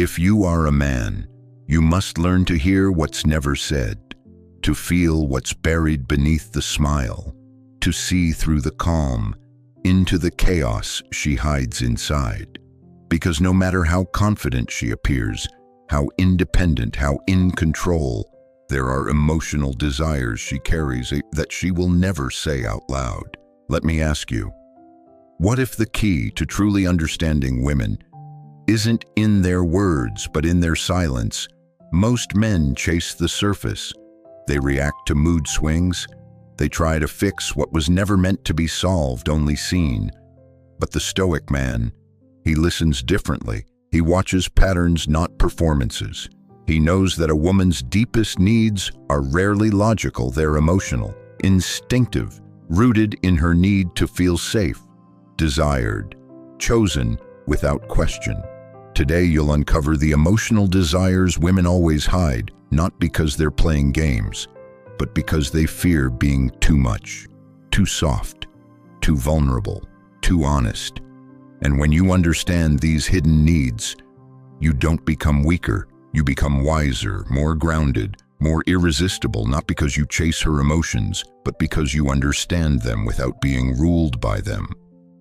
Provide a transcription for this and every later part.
If you are a man, you must learn to hear what's never said, to feel what's buried beneath the smile, to see through the calm, into the chaos she hides inside. Because no matter how confident she appears, how independent, how in control, there are emotional desires she carries that she will never say out loud. Let me ask you, what if the key to truly understanding women isn't in their words, but in their silence? Most men chase the surface. They react to mood swings. They try to fix what was never meant to be solved, only seen. But the Stoic man, he listens differently. He watches patterns, not performances. He knows that a woman's deepest needs are rarely logical, they're emotional, instinctive, rooted in her need to feel safe, desired, chosen without question. Today you'll uncover the emotional desires women always hide, not because they're playing games, but because they fear being too much, too soft, too vulnerable, too honest. And when you understand these hidden needs, you don't become weaker, you become wiser, more grounded, more irresistible, not because you chase her emotions, but because you understand them without being ruled by them.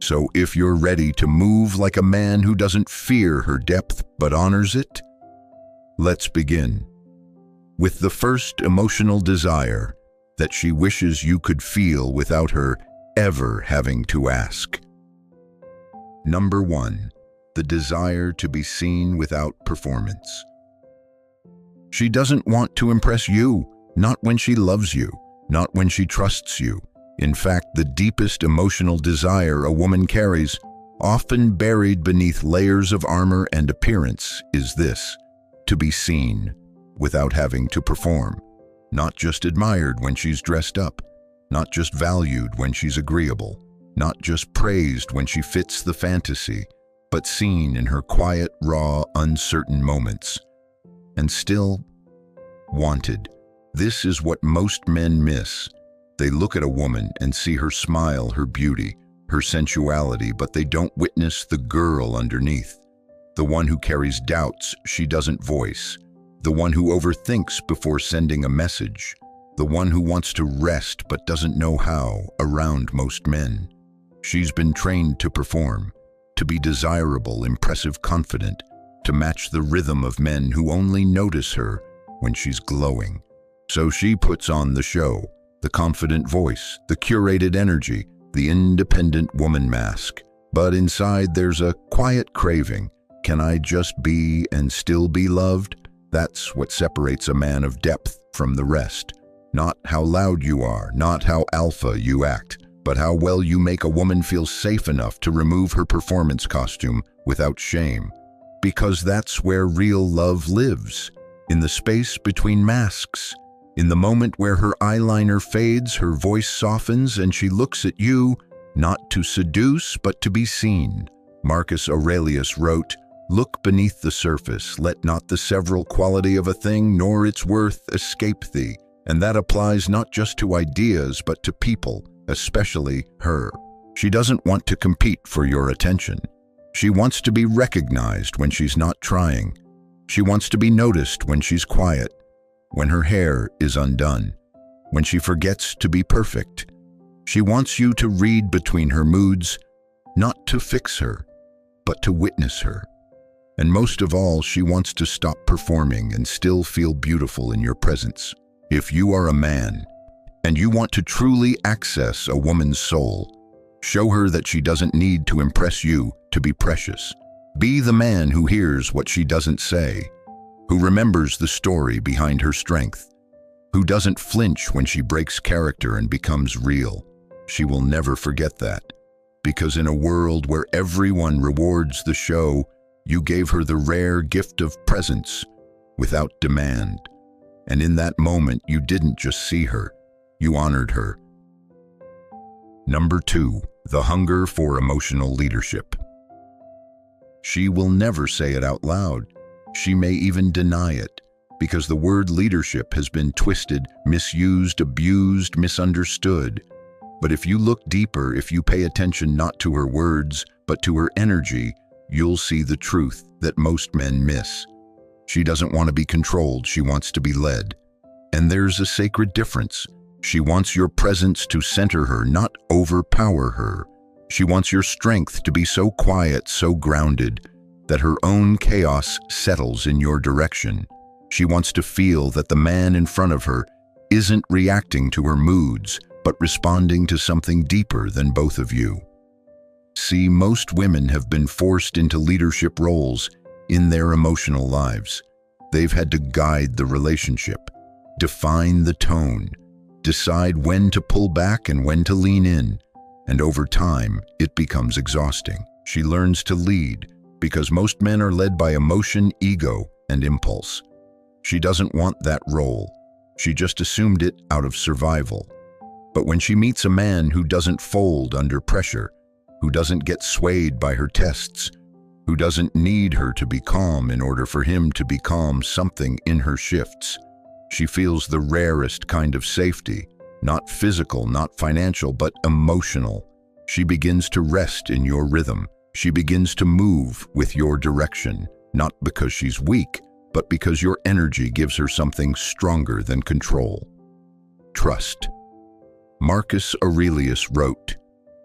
So if you're ready to move like a man who doesn't fear her depth but honors it, let's begin. With the first emotional desire that she wishes you could feel without her ever having to ask. Number 1, the desire to be seen without performance. She doesn't want to impress you, not when she loves you, not when she trusts you. In fact, the deepest emotional desire a woman carries, often buried beneath layers of armor and appearance, is this: to be seen without having to perform. Not just admired when she's dressed up, not just valued when she's agreeable, not just praised when she fits the fantasy, but seen in her quiet, raw, uncertain moments. And still wanted. This is what most men miss. They look at a woman and see her smile, her beauty, her sensuality, but they don't witness the girl underneath. The one who carries doubts she doesn't voice. The one who overthinks before sending a message. The one who wants to rest but doesn't know how around most men. She's been trained to perform, to be desirable, impressive, confident, to match the rhythm of men who only notice her when she's glowing. So she puts on the show, the confident voice, the curated energy, the independent woman mask. But inside there's a quiet craving. Can I just be and still be loved? That's what separates a man of depth from the rest. Not how loud you are, not how alpha you act, but how well you make a woman feel safe enough to remove her performance costume without shame. Because that's where real love lives, in the space between masks. In the moment where her eyeliner fades, her voice softens, and she looks at you, not to seduce, but to be seen. Marcus Aurelius wrote, "Look beneath the surface, let not the several quality of a thing nor its worth escape thee." And that applies not just to ideas, but to people, especially her. She doesn't want to compete for your attention. She wants to be recognized when she's not trying. She wants to be noticed when she's quiet, when her hair is undone, when she forgets to be perfect. She wants you to read between her moods, not to fix her, but to witness her. And most of all, she wants to stop performing and still feel beautiful in your presence. If you are a man, and you want to truly access a woman's soul, show her that she doesn't need to impress you to be precious. Be the man who hears what she doesn't say, who remembers the story behind her strength, who doesn't flinch when she breaks character and becomes real. She will never forget that, because in a world where everyone rewards the show, you gave her the rare gift of presence without demand. And in that moment, you didn't just see her, you honored her. Number 2, the hunger for emotional leadership. She will never say it out loud. She may even deny it, because the word leadership has been twisted, misused, abused, misunderstood. But if you look deeper, if you pay attention not to her words, but to her energy, you'll see the truth that most men miss. She doesn't want to be controlled, she wants to be led. And there's a sacred difference. She wants your presence to center her, not overpower her. She wants your strength to be so quiet, so grounded, that her own chaos settles in your direction. She wants to feel that the man in front of her isn't reacting to her moods, but responding to something deeper than both of you. See, most women have been forced into leadership roles in their emotional lives. They've had to guide the relationship, define the tone, decide when to pull back and when to lean in, and over time, it becomes exhausting. She learns to lead because most men are led by emotion, ego, and impulse. She doesn't want that role. She just assumed it out of survival. But when she meets a man who doesn't fold under pressure, who doesn't get swayed by her tests, who doesn't need her to be calm in order for him to be calm, something in her shifts. She feels the rarest kind of safety, not physical, not financial, but emotional. She begins to rest in your rhythm. She begins to move with your direction, not because she's weak, but because your energy gives her something stronger than control. Trust. Marcus Aurelius wrote,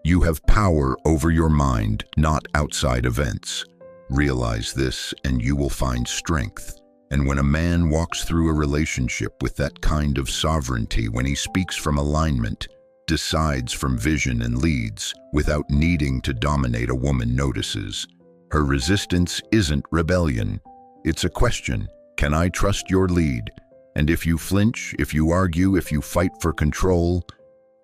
"You have power over your mind, not outside events. Realize this and you will find strength." And when a man walks through a relationship with that kind of sovereignty, when he speaks from alignment, decides from vision and leads, without needing to dominate, a woman notices. Her resistance isn't rebellion. It's a question: can I trust your lead? And if you flinch, if you argue, if you fight for control,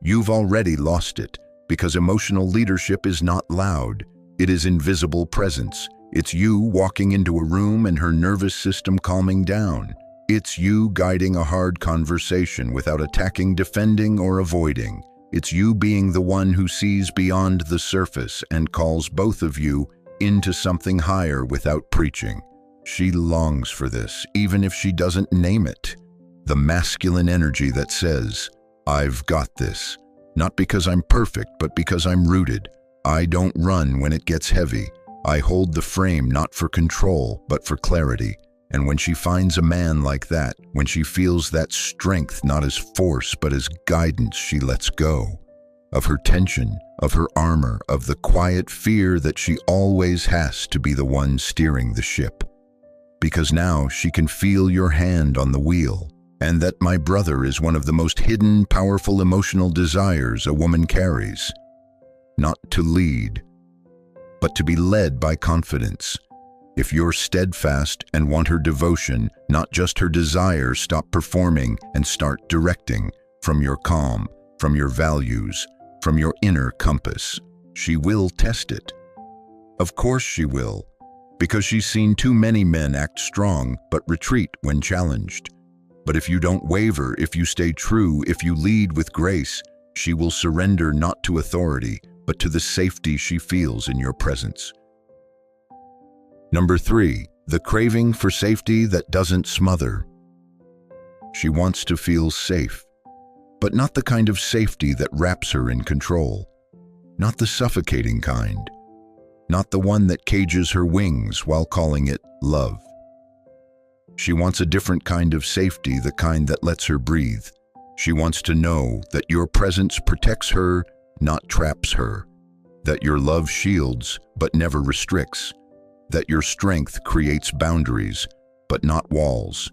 you've already lost it, because emotional leadership is not loud. It is invisible presence. It's you walking into a room and her nervous system calming down. It's you guiding a hard conversation without attacking, defending, or avoiding. It's you being the one who sees beyond the surface and calls both of you into something higher without preaching. She longs for this, even if she doesn't name it. The masculine energy that says, "I've got this," not because I'm perfect, but because I'm rooted. I don't run when it gets heavy. I hold the frame not for control, but for clarity. And when she finds a man like that, when she feels that strength not as force but as guidance, she lets go of her tension, of her armor, of the quiet fear that she always has to be the one steering the ship. Because now she can feel your hand on the wheel, and that, my brother, is one of the most hidden, powerful emotional desires a woman carries. Not to lead, but to be led by confidence. If you're steadfast and want her devotion, not just her desire, stop performing and start directing from your calm, from your values, from your inner compass. She will test it. Of course she will, because she's seen too many men act strong but retreat when challenged. But if you don't waver, if you stay true, if you lead with grace, she will surrender not to authority, but to the safety she feels in your presence. Number 3, the craving for safety that doesn't smother. She wants to feel safe, but not the kind of safety that wraps her in control. Not the suffocating kind. Not the one that cages her wings while calling it love. She wants a different kind of safety, the kind that lets her breathe. She wants to know that your presence protects her, not traps her. That your love shields, but never restricts. That your strength creates boundaries, but not walls.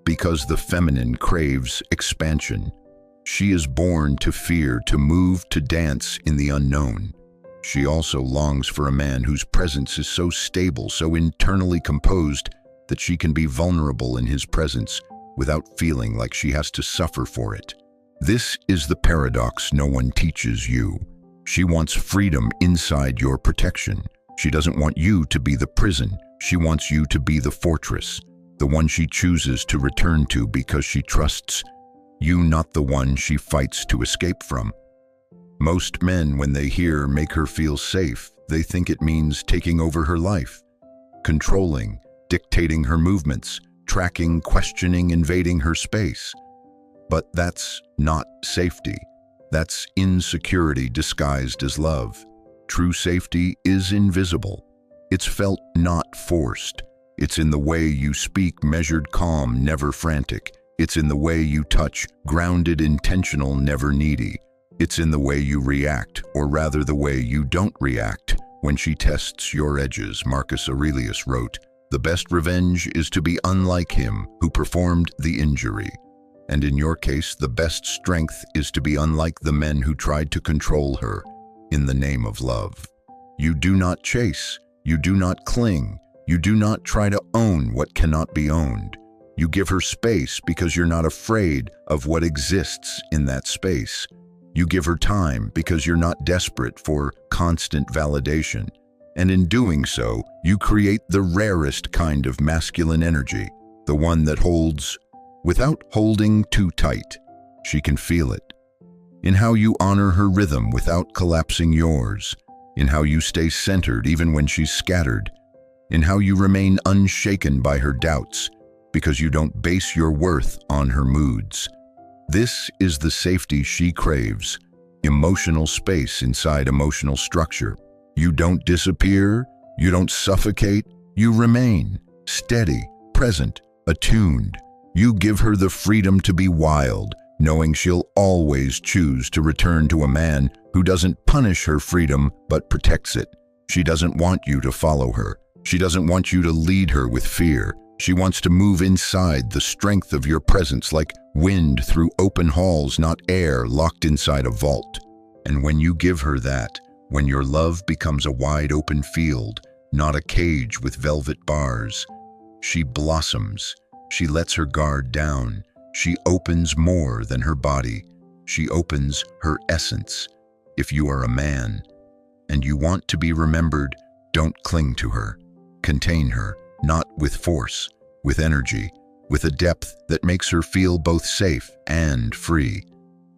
Because the feminine craves expansion. She is born to fear, to move, to dance in the unknown. She also longs for a man whose presence is so stable, so internally composed, that she can be vulnerable in his presence without feeling like she has to suffer for it. This is the paradox no one teaches you. She wants freedom inside your protection. She doesn't want you to be the prison. She wants you to be the fortress, the one she chooses to return to because she trusts you, not the one she fights to escape from. Most men, when they hear "make her feel safe," they think it means taking over her life, controlling, dictating her movements, tracking, questioning, invading her space. But that's not safety. That's insecurity disguised as love. True safety is invisible. It's felt, not forced. It's in the way you speak, measured, calm, never frantic. It's in the way you touch, grounded, intentional, never needy. It's in the way you react, or rather the way you don't react, when she tests your edges. Marcus Aurelius wrote, "The best revenge is to be unlike him who performed the injury." And in your case, the best strength is to be unlike the men who tried to control her in the name of love. You do not chase, you do not cling, you do not try to own what cannot be owned. You give her space because you're not afraid of what exists in that space. You give her time because you're not desperate for constant validation. And in doing so, you create the rarest kind of masculine energy, the one that holds without holding too tight. She can feel it. In how you honor her rhythm without collapsing yours. In how you stay centered even when she's scattered. In how you remain unshaken by her doubts, because you don't base your worth on her moods. This is the safety she craves, emotional space inside emotional structure. You don't disappear, you don't suffocate, you remain steady, present, attuned. You give her the freedom to be wild, knowing she'll always choose to return to a man who doesn't punish her freedom but protects it. She doesn't want you to follow her. She doesn't want you to lead her with fear. She wants to move inside the strength of your presence like wind through open halls, not air locked inside a vault. And when you give her that, when your love becomes a wide open field, not a cage with velvet bars, she blossoms. She lets her guard down. She opens more than her body. She opens her essence. If you are a man and you want to be remembered, don't cling to her. Contain her, not with force, with energy, with a depth that makes her feel both safe and free.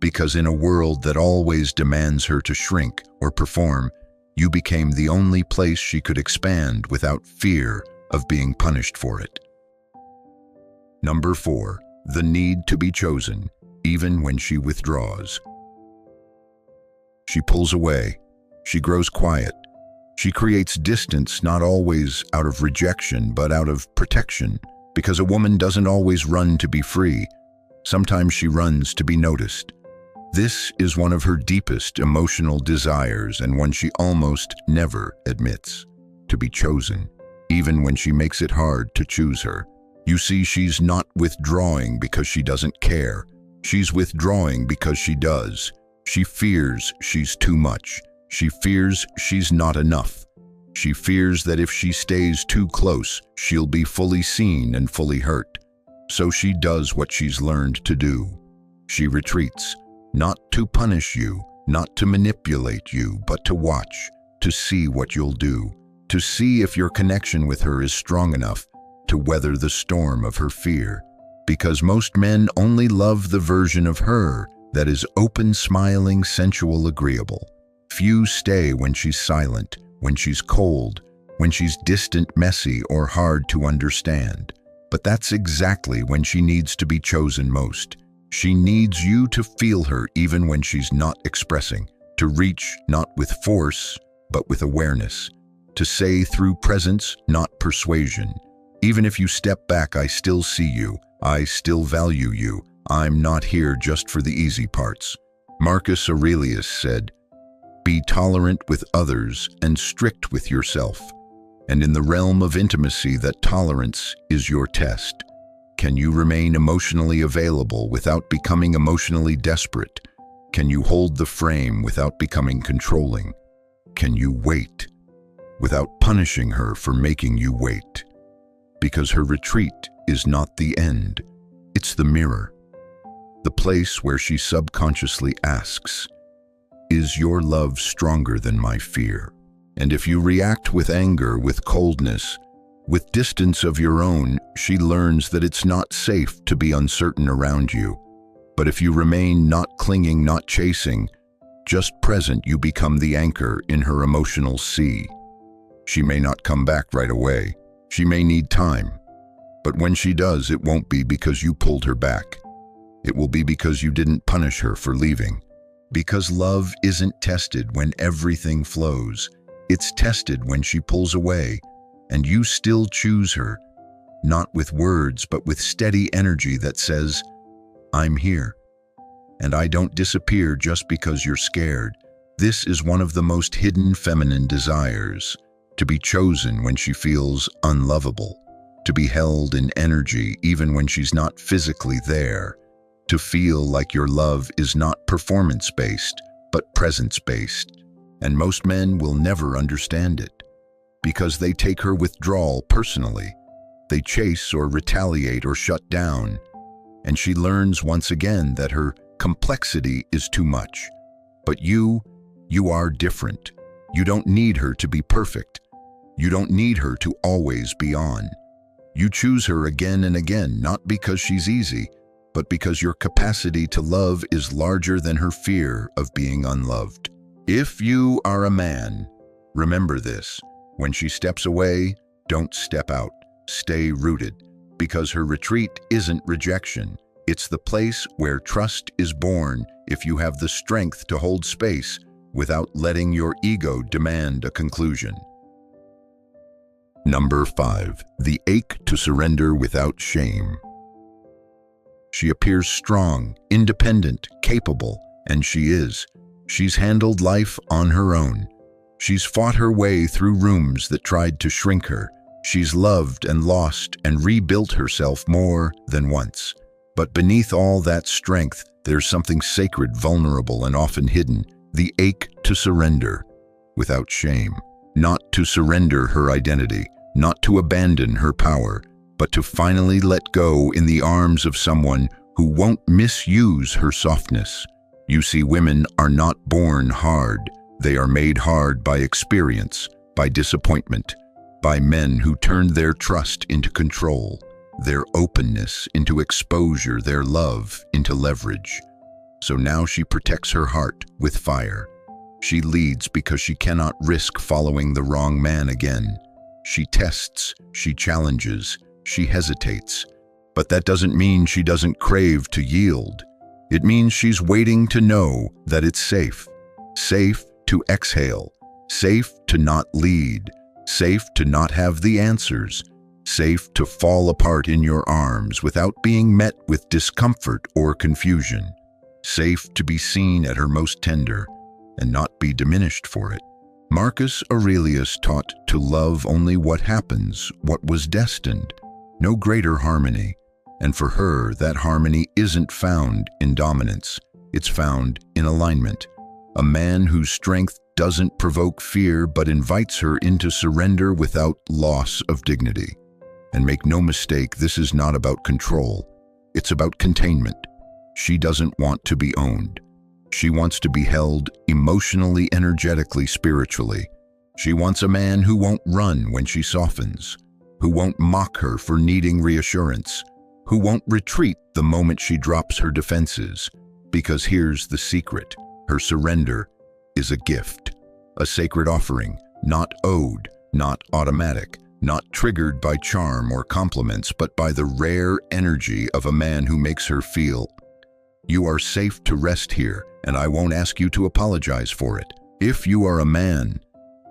Because in a world that always demands her to shrink or perform, you became the only place she could expand without fear of being punished for it. Number 4, the need to be chosen, even when she withdraws. She pulls away. She grows quiet. She creates distance, not always out of rejection, but out of protection, because a woman doesn't always run to be free. Sometimes she runs to be noticed. This is one of her deepest emotional desires and one she almost never admits, to be chosen, even when she makes it hard to choose her. You see, she's not withdrawing because she doesn't care. She's withdrawing because she does. She fears she's too much. She fears she's not enough. She fears that if she stays too close, she'll be fully seen and fully hurt. So she does what she's learned to do. She retreats, not to punish you, not to manipulate you, but to watch, to see what you'll do, to see if your connection with her is strong enough to weather the storm of her fear. Because most men only love the version of her that is open, smiling, sensual, agreeable. Few stay when she's silent, when she's cold, when she's distant, messy, or hard to understand. But that's exactly when she needs to be chosen most. She needs you to feel her even when she's not expressing, to reach not with force, but with awareness, to say through presence, not persuasion. Even if you step back, I still see you, I still value you, I'm not here just for the easy parts. Marcus Aurelius said, "Be tolerant with others and strict with yourself." And in the realm of intimacy, that tolerance is your test. Can you remain emotionally available without becoming emotionally desperate? Can you hold the frame without becoming controlling? Can you wait without punishing her for making you wait? Because her retreat is not the end, it's the mirror. The place where she subconsciously asks, "Is your love stronger than my fear?" And if you react with anger, with coldness, with distance of your own, she learns that it's not safe to be uncertain around you. But if you remain not clinging, not chasing, just present, you become the anchor in her emotional sea. She may not come back right away. She may need time. But when she does, it won't be because you pulled her back. It will be because you didn't punish her for leaving. Because love isn't tested when everything flows. It's tested when she pulls away, and you still choose her, not with words, but with steady energy that says, "I'm here, and I don't disappear just because you're scared." This is one of the most hidden feminine desires, to be chosen when she feels unlovable, to be held in energy even when she's not physically there, to feel like your love is not performance-based, but presence-based. And most men will never understand it, because they take her withdrawal personally. They chase or retaliate or shut down, and she learns once again that her complexity is too much. But you are different. You don't need her to be perfect. You don't need her to always be on. You choose her again and again, not because she's easy, but because your capacity to love is larger than her fear of being unloved. If you are a man, remember this: when she steps away, don't step out. Stay rooted, because her retreat isn't rejection. It's the place where trust is born if you have the strength to hold space without letting your ego demand a conclusion. Number 5, the ache to surrender without shame. She appears strong, independent, capable, and she is. She's handled life on her own. She's fought her way through rooms that tried to shrink her. She's loved and lost and rebuilt herself more than once. But beneath all that strength, there's something sacred, vulnerable, and often hidden: the ache to surrender without shame. Not to surrender her identity, not to abandon her power, but to finally let go in the arms of someone who won't misuse her softness. You see, women are not born hard. They are made hard by experience, by disappointment, by men who turned their trust into control, their openness into exposure, their love into leverage. So now she protects her heart with fire. She leads because she cannot risk following the wrong man again. She tests, she challenges, she hesitates. But that doesn't mean she doesn't crave to yield. It means she's waiting to know that it's safe. Safe to exhale, safe to not lead, safe to not have the answers, safe to fall apart in your arms without being met with discomfort or confusion, safe to be seen at her most tender and not be diminished for it. Marcus Aurelius taught to love only what happens, what was destined, no greater harmony. And for her, that harmony isn't found in dominance, it's found in alignment. A man whose strength doesn't provoke fear but invites her into surrender without loss of dignity. And make no mistake, this is not about control. It's about containment. She doesn't want to be owned. She wants to be held emotionally, energetically, spiritually. She wants a man who won't run when she softens, who won't mock her for needing reassurance, who won't retreat the moment she drops her defenses. Because here's the secret: her surrender is a gift, a sacred offering, not owed, not automatic, not triggered by charm or compliments, but by the rare energy of a man who makes her feel, "You are safe to rest here, and I won't ask you to apologize for it." If you are a man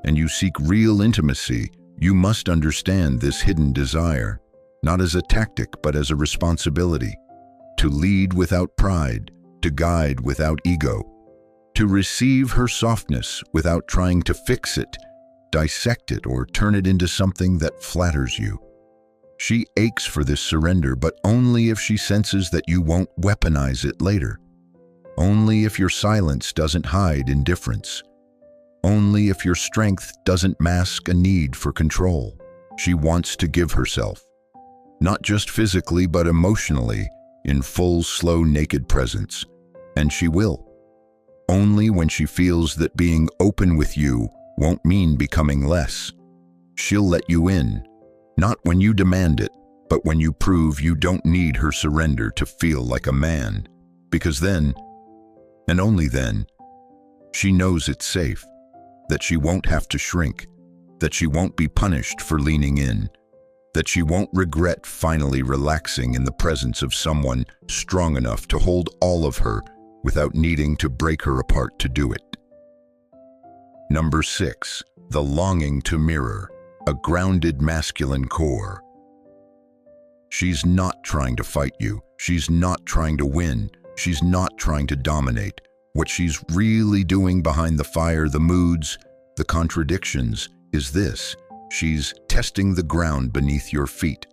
and you seek real intimacy, you must understand this hidden desire, not as a tactic, but as a responsibility. To lead without pride, to guide without ego, to receive her softness without trying to fix it, dissect it, or turn it into something that flatters you. She aches for this surrender, but only if she senses that you won't weaponize it later. Only if your silence doesn't hide indifference. Only if your strength doesn't mask a need for control. She wants to give herself, not just physically, but emotionally, in full, slow, naked presence. And she will. Only when she feels that being open with you won't mean becoming less. She'll let you in, not when you demand it, but when you prove you don't need her surrender to feel like a man. Because then, and only then, she knows it's safe, that she won't have to shrink, that she won't be punished for leaning in, that she won't regret finally relaxing in the presence of someone strong enough to hold all of her without needing to break her apart to do it. Number 6. The longing to mirror, a grounded masculine core. She's not trying to fight you. She's not trying to win. She's not trying to dominate. What she's really doing behind the fire, the moods, the contradictions, is this. She's testing the ground beneath your feet.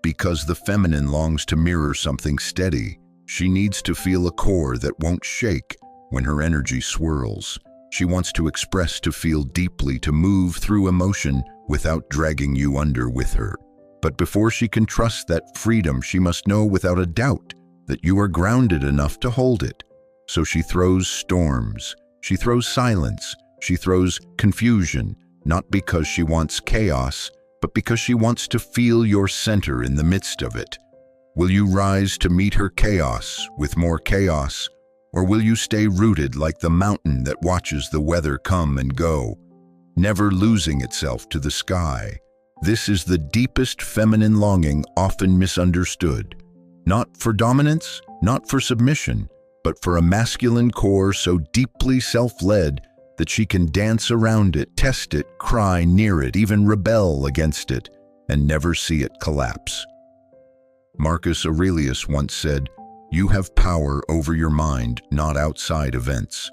Because the feminine longs to mirror something steady, she needs to feel a core that won't shake when her energy swirls. She wants to express, to feel deeply, to move through emotion without dragging you under with her. But before she can trust that freedom, she must know without a doubt that you are grounded enough to hold it. So she throws storms, she throws silence, she throws confusion, not because she wants chaos, but because she wants to feel your center in the midst of it. Will you rise to meet her chaos with more chaos? Or will you stay rooted like the mountain that watches the weather come and go, never losing itself to the sky? This is the deepest feminine longing, often misunderstood. Not for dominance, not for submission, but for a masculine core so deeply self-led that she can dance around it, test it, cry near it, even rebel against it, and never see it collapse. Marcus Aurelius once said, "You have power over your mind, not outside events.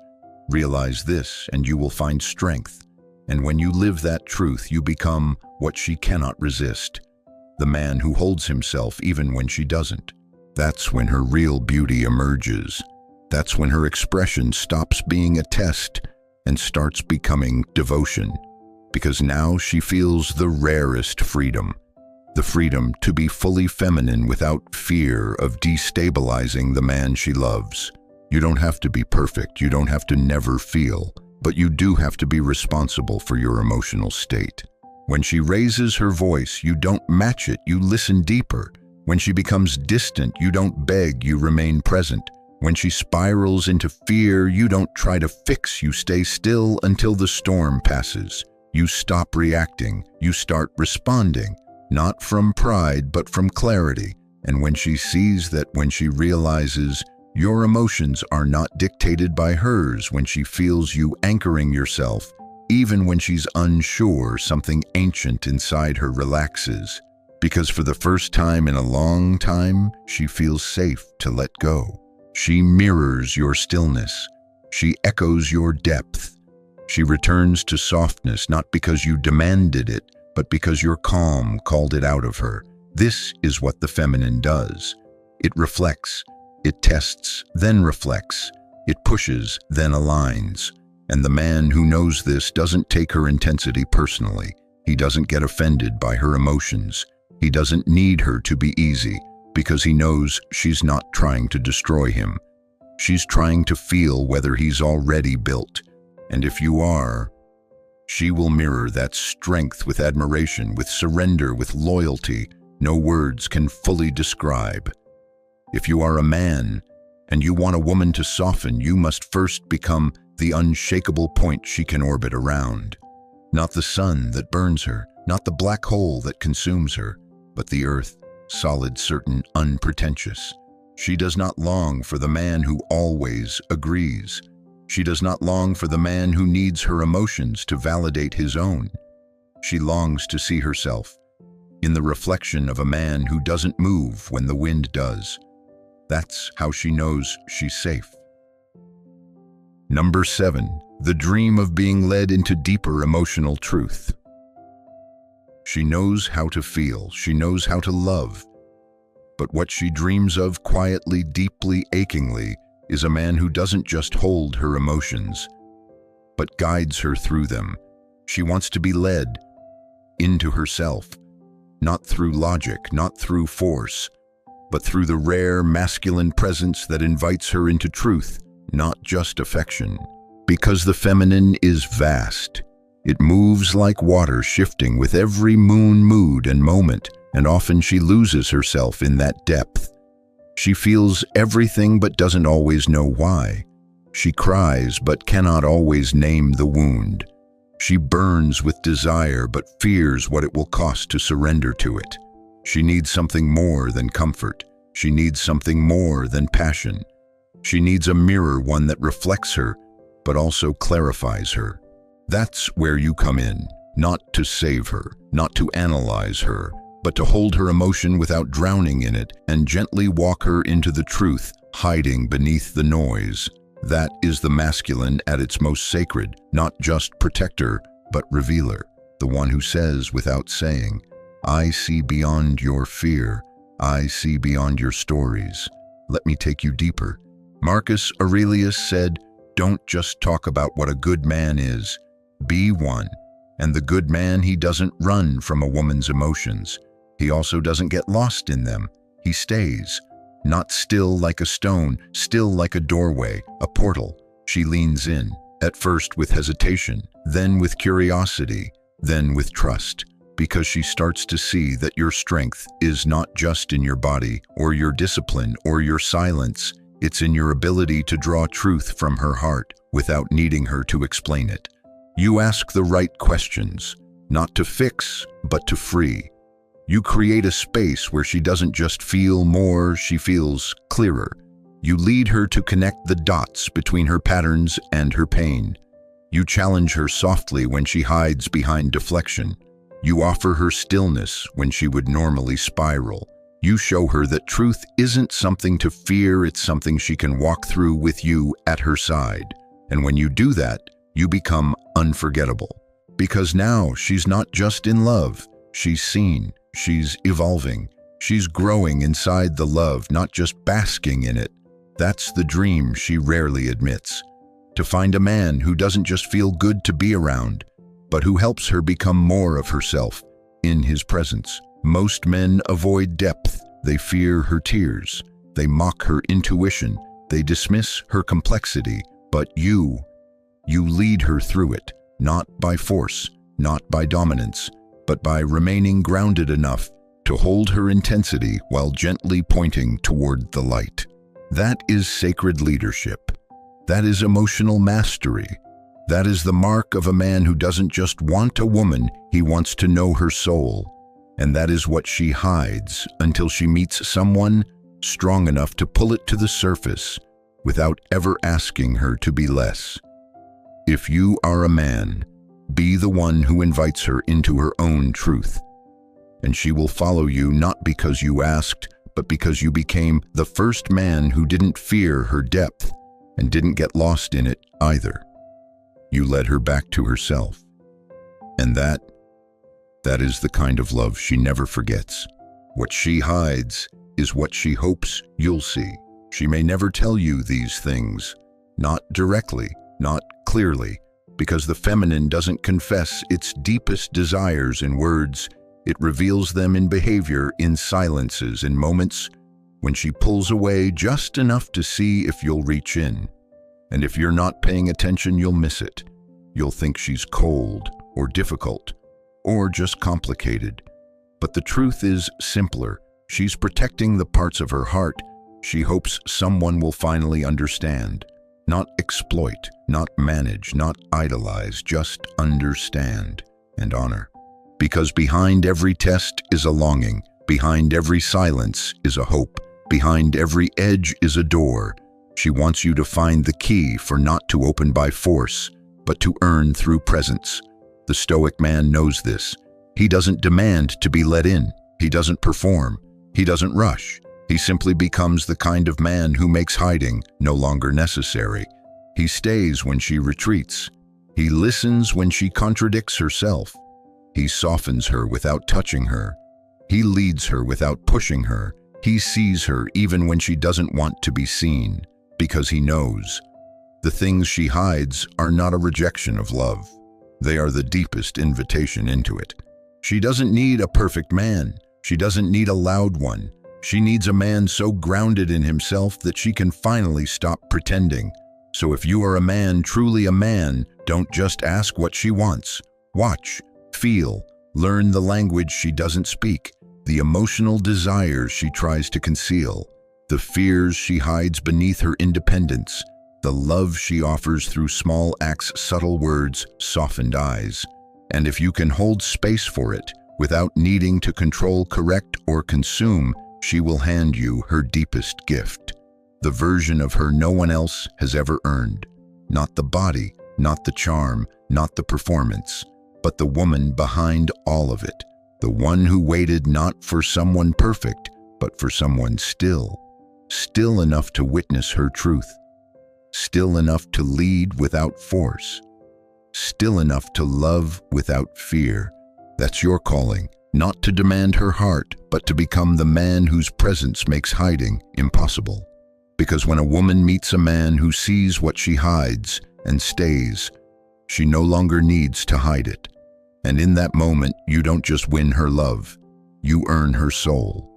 Realize this, and you will find strength. And when you live that truth, you become what she cannot resist, the man who holds himself even when she doesn't." That's when her real beauty emerges. That's when her expression stops being a test and starts becoming devotion. Because now she feels the rarest freedom. The freedom to be fully feminine without fear of destabilizing the man she loves. You don't have to be perfect, you don't have to never feel, but you do have to be responsible for your emotional state. When she raises her voice, you don't match it, you listen deeper. When she becomes distant, you don't beg, you remain present. When she spirals into fear, you don't try to fix, you stay still until the storm passes. You stop reacting, you start responding. Not from pride, but from clarity. And when she sees that, when she realizes your emotions are not dictated by hers, when she feels you anchoring yourself, even when she's unsure, something ancient inside her relaxes. Because for the first time in a long time, she feels safe to let go. She mirrors your stillness. She echoes your depth. She returns to softness, not because you demanded it, but because your calm called it out of her. This is what the feminine does. It reflects, it tests, then reflects. It pushes, then aligns. And the man who knows this doesn't take her intensity personally. He doesn't get offended by her emotions. He doesn't need her to be easy, because he knows she's not trying to destroy him. She's trying to feel whether he's already built. And if you are, she will mirror that strength with admiration, with surrender, with loyalty no words can fully describe. If you are a man and you want a woman to soften, you must first become the unshakable point she can orbit around. Not the sun that burns her, not the black hole that consumes her, but the earth, solid, certain, unpretentious. She does not long for the man who always agrees. She does not long for the man who needs her emotions to validate his own. She longs to see herself in the reflection of a man who doesn't move when the wind does. That's how she knows she's safe. Number 7, the dream of being led into deeper emotional truth. She knows how to feel, she knows how to love, but what she dreams of quietly, deeply, achingly, is a man who doesn't just hold her emotions, but guides her through them. She wants to be led into herself, not through logic, not through force, but through the rare masculine presence that invites her into truth, not just affection. Because the feminine is vast. It moves like water, shifting with every mood and moment, and often she loses herself in that depth. She feels everything but doesn't always know why. She cries but cannot always name the wound. She burns with desire but fears what it will cost to surrender to it. She needs something more than comfort. She needs something more than passion. She needs a mirror, one that reflects her, but also clarifies her. That's where you come in, not to save her, not to analyze her, but to hold her emotion without drowning in it and gently walk her into the truth, hiding beneath the noise. That is the masculine at its most sacred, not just protector, but revealer, the one who says without saying, "I see beyond your fear, I see beyond your stories. Let me take you deeper." Marcus Aurelius said, "Don't just talk about what a good man is, be one." And the good man, he doesn't run from a woman's emotions. He also doesn't get lost in them. He stays, not still like a stone, still like a doorway, a portal. She leans in, at first with hesitation, then with curiosity, then with trust, because she starts to see that your strength is not just in your body or your discipline or your silence. It's in your ability to draw truth from her heart without needing her to explain it. You ask the right questions, not to fix, but to free. You create a space where she doesn't just feel more, she feels clearer. You lead her to connect the dots between her patterns and her pain. You challenge her softly when she hides behind deflection. You offer her stillness when she would normally spiral. You show her that truth isn't something to fear, it's something she can walk through with you at her side. And when you do that, you become unforgettable. Because now she's not just in love, she's seen, she's evolving, she's growing inside the love, not just basking in it. That's the dream she rarely admits. To find a man who doesn't just feel good to be around, but who helps her become more of herself in his presence. Most men avoid depth. They fear her tears. They mock her intuition. They dismiss her complexity. But you lead her through it, not by force, not by dominance, but by remaining grounded enough to hold her intensity while gently pointing toward the light. That is sacred leadership. That is emotional mastery. That is the mark of a man who doesn't just want a woman, he wants to know her soul. And that is what she hides until she meets someone strong enough to pull it to the surface without ever asking her to be less. If you are a man, be the one who invites her into her own truth. And she will follow you not because you asked, but because you became the first man who didn't fear her depth and didn't get lost in it either. You led her back to herself. And that is the kind of love she never forgets. What she hides is what she hopes you'll see. She may never tell you these things, not directly, not clearly, because the feminine doesn't confess its deepest desires in words. It reveals them in behavior, in silences, in moments when she pulls away just enough to see if you'll reach in. And if you're not paying attention, you'll miss it. You'll think she's cold or difficult or just complicated. But the truth is simpler. She's protecting the parts of her heart she hopes someone will finally understand. Not exploit, not manage, not idolize, just understand and honor. Because behind every test is a longing, behind every silence is a hope, behind every edge is a door. She wants you to find the key for not to open by force, but to earn through presence. The Stoic man knows this. He doesn't demand to be let in. He doesn't perform. He doesn't rush. He simply becomes the kind of man who makes hiding no longer necessary. He stays when she retreats. He listens when she contradicts herself. He softens her without touching her. He leads her without pushing her. He sees her even when she doesn't want to be seen, because he knows. The things she hides are not a rejection of love. They are the deepest invitation into it. She doesn't need a perfect man. She doesn't need a loud one. She needs a man so grounded in himself that she can finally stop pretending. So if you are a man, truly a man, don't just ask what she wants. Watch, feel, learn the language she doesn't speak, the emotional desires she tries to conceal, the fears she hides beneath her independence, the love she offers through small acts, subtle words, softened eyes. And if you can hold space for it, without needing to control, correct, or consume, she will hand you her deepest gift, the version of her no one else has ever earned. Not the body, not the charm, not the performance, but the woman behind all of it, the one who waited not for someone perfect, but for someone still enough to witness her truth, still enough to lead without force, still enough to love without fear. That's your calling, not to demand her heart, but to become the man whose presence makes hiding impossible. Because when a woman meets a man who sees what she hides and stays, she no longer needs to hide it. And in that moment, you don't just win her love, you earn her soul.